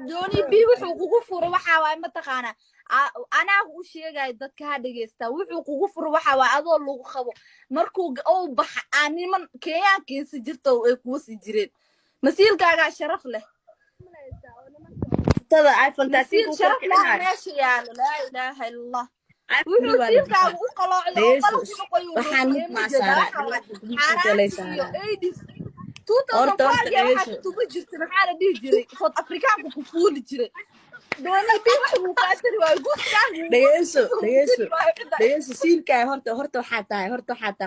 dooni bi wuxuu kugu furo waxa waay ma taqaana anaa u sheegay dadka ha dhageysta wuxuu kugu furo waxa waay adoo lagu qabo markuu oo bax niman keeyaankiisa jirto ay kugu sii jireen masiilkaaga sharaf leh tada iPhone 13 ku sharaf leh korkicinayo meesha yaalo laa ilaaha illallah wuxuu siilkaaga u qaloocdo waxaan mid ma saaraa xaaraantiyo aidis 2004 ya waxaa tuba jirtay maxaa la dhihi jiray South Africaanku ku fuuli jiray dooni bi wax uu ka tiri waa dhageyso siilkaaga horta waxaa tahay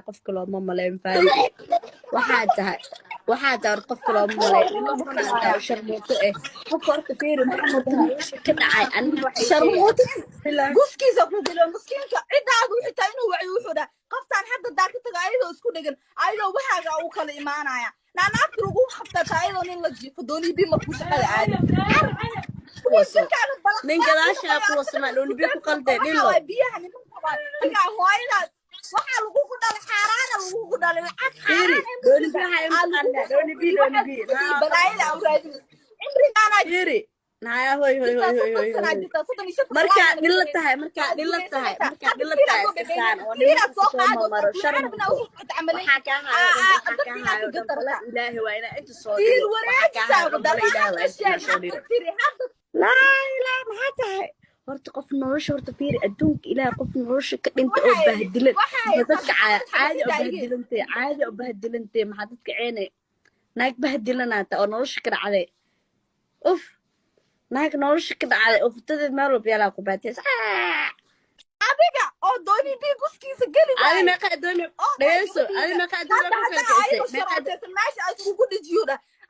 qof kale oo ma maleyn faayo waxaa tahay qof kale oo ma maleyn sharmuuto qof horta fiiri maxamed ka dhacay aniga waxay sharmuuto guskiisa ku dilo miskiinka cidaadu xitaa inuu wacyo wuxuu dhahay qoftaan hadda daaka taga ayadoo isku dhagan ayadoo waxaaga uu kala imaanaya naanaabti lagu qabtaa ayadoo nin la jiifo dooni bi markuu shaqada aadi nin gadaashaa kuwa sama dooni bi ku qalday dhilo biyaha nimanka waa hooyadaas waxaa lagugu dhalay xaaraana lagugu dhalay lacag dooni bi balaayada awraadin cimrigaana yiri naya hoy marka dhilla tahay saan oo nin soo maro sharmo waxa ka hayo ilaahi waa ina inta soo dhiro la maxaa tahay horta qof nolosha horta fiiri adduunka ilaahay qof nolosha ka dhinta oo bahdilan dadka caadi oo bahdilantay maxaa dadka ceenay naag bahdilanaata oo nolosha ka dhacday uf naag nolosha ka dhacday oo futadeed meel walba yaalaa ku baatay adiga oo dooni bi guskiisa geli adi meeqa dooni dhayso adi meeqa dooni meesha ay kugu dhijiyo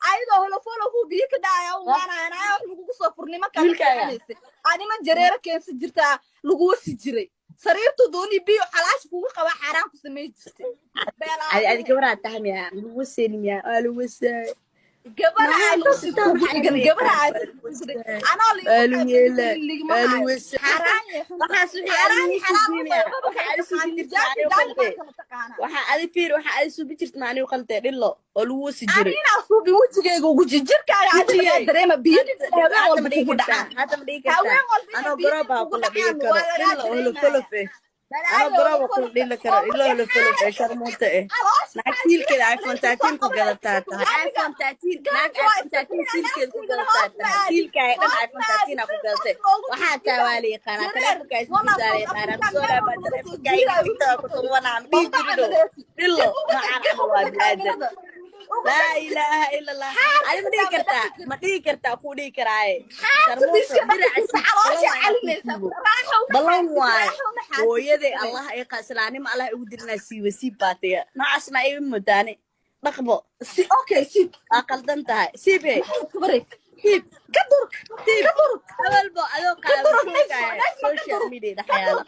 ayadoo holofolo ku biyo ka dhacaya oo maanayna wax lagu soo furnimo ka keenaysa anima jareero keensi jirta lagu wasi jiray sariirtu dooni biyo xalaash kugu qaba xaraan ku sameey jirtay adi gabadha tahmiya lagu waseeniya lagu wasay gabadha waxa adi fiir waxa adi suubi jirta macnuu qaltay dhilo oo lagu wasi jiray anina suubi wajigayga ugu jirkaaga adiga dareema biyo habeen walba kugu dhaca hadda ma dhigi kartaa anoo garooba ku la dhigi karo dhilo oo la folofe أنا برافو كل دي لك إلا ولا فيلم إيش المنطقة ناكيل كده iPhone 13 كجلا تاتا iPhone 13 ناك iPhone 13 سيل كده كجلا تاتا سيل كده iPhone 13 أكو جلته وحتى والي قناة كلام كايس بيزاري قناة صورة بدر كايس كده كتب وانا عم بيجري دلو ما عارف والله لا إله إلا الله أنا ما دي كرتا أكو دي كراي بلون واي ويدي الله يقاسلاني ما الله يقدرنا سيب باتيا ما عسنا أي مداني نقبل أوكي سيب أقل دنتها سيبي كبرك كبرك أول بو ألو قال سوشيال ميديا دحيالا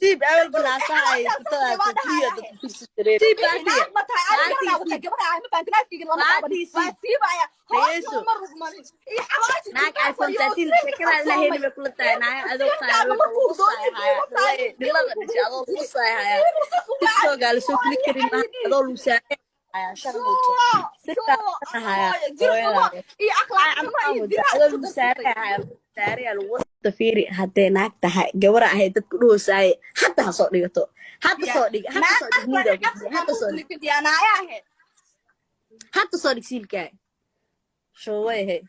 سيب أول بلاصاي تتويا تتسرير سيب ناك iPhone 13 شكرا لله اللي بكل تانا أذوق صار هاي دلنا نجي أذوق وصاي هاي تسوق على سوق لكريم أذوق وصاي هاي شرموتو سكر هاي أذوق وصاي هاي ساري الوسط فيري هدي ناك تها جورا هاي تكلو ساي حتى صديقته حتى صديق حتى صديق سيلكاي شو هي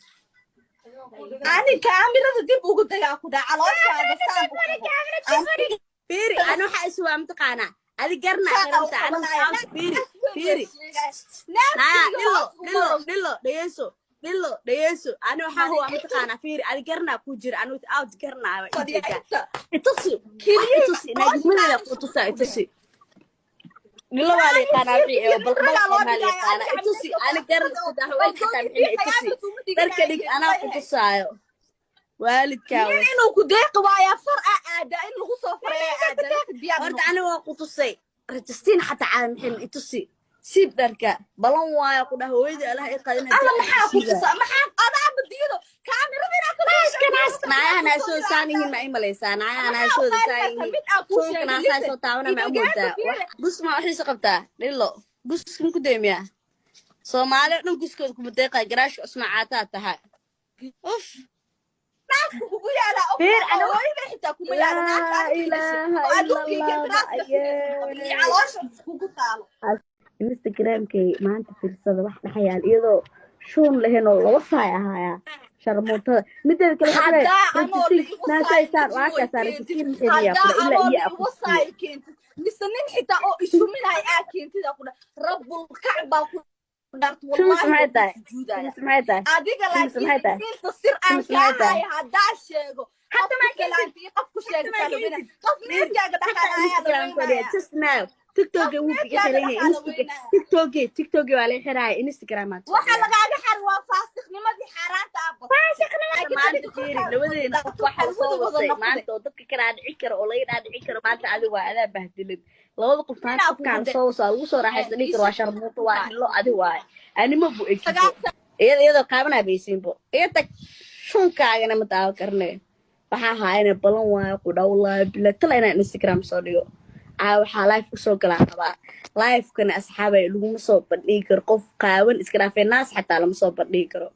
أنا كاميرا تجيب وقلت يا أخو ده على فيري أنا حاسوا عم تقانا هذه قرنا أنا فيري لا ديسو ديسو أنا هو عم تقانا فيري أنا قرنا كوجر أنا وتأوت قرنا إتصي نجمنا لا إتصي نلا بالي قانا في بالي قانا إتصي أنا قرنا ده هو حتى إتصي تركني أنا إتصايو والد كاوس إنه كديق ويا فرع أدا إنه غصة فرع أدا ورد أنا وقتصي رجستين حتى عن حين إتصي سيب دركا بلون وايا كده هو يدي الله يقدر أنا محاكم محاك أنا عم بديله كاميرا بينا أنا أسوي ثاني هي معي مليسة أنا أسوي ثاني شو كنا سايسو تاونا مع مودا بس ما أحس قبته ليلو بس ممكن ديميا soomaali dhan guskooda kuma deeqay garaashka ismacaataa tahay uf kugu yaala beer ana hooyada xitaa kuma yaala naagta laa aniga ilaaha oo ila adduunkayga allah daraaska fidaysa iyo caloosha kugu taalo instagramkay maanta fiirsada wax dhaxayaan iyadoo shuun lahayn oo laba saay ahaaya sharmuutada mideeda kale haddaa anoo naasaysaar waakaasaan rakitiin maxay haddaa ilaa anoo iyo liiwasaay keentid mise nin xitaa oo ishuminahay aa keentid aa ku dha rabbulkacbaa ku dhart shumis maxay wallahi tahay sujuudaya shumis maxay tahay adiga shumis maxay tahay laakiin inta sir aan shumis maxay tahay kaahaya haddaa sheego hadda ma qofka kalaantii qofku sheegtaa laweyna qof meerkaaga dhaqaalayaa laweynaya just now tiktok wuu biga xiran yahay tiktok waa la xiraaya instagram waxa lagaaga xari waa faasiqnimadii xaaraanta ah maanta fiiri labadeena qof waxa la soo wasay maanta oo dadka kala dhici kara oo laga dhici karo maanta adiga waa adaa bahdilid labada qof maanta qofkaan soo wasaa lagu soo raaxaysan dhigi karo waa sharmuuto waa hilo adi waay anima bu ekiso iyadoo qaabanaa baysiinbo iyada shunkaagana ma daawo karne waxaa haayana balan waayo ku dhawlaa bila tala inaan instagram soo dhigo waxaa live usoo galaa rabaa livekana asxaabay laguma soo bandhigi karo qof qaawan iska dhaafee naas xataa lama soo bandhigi karo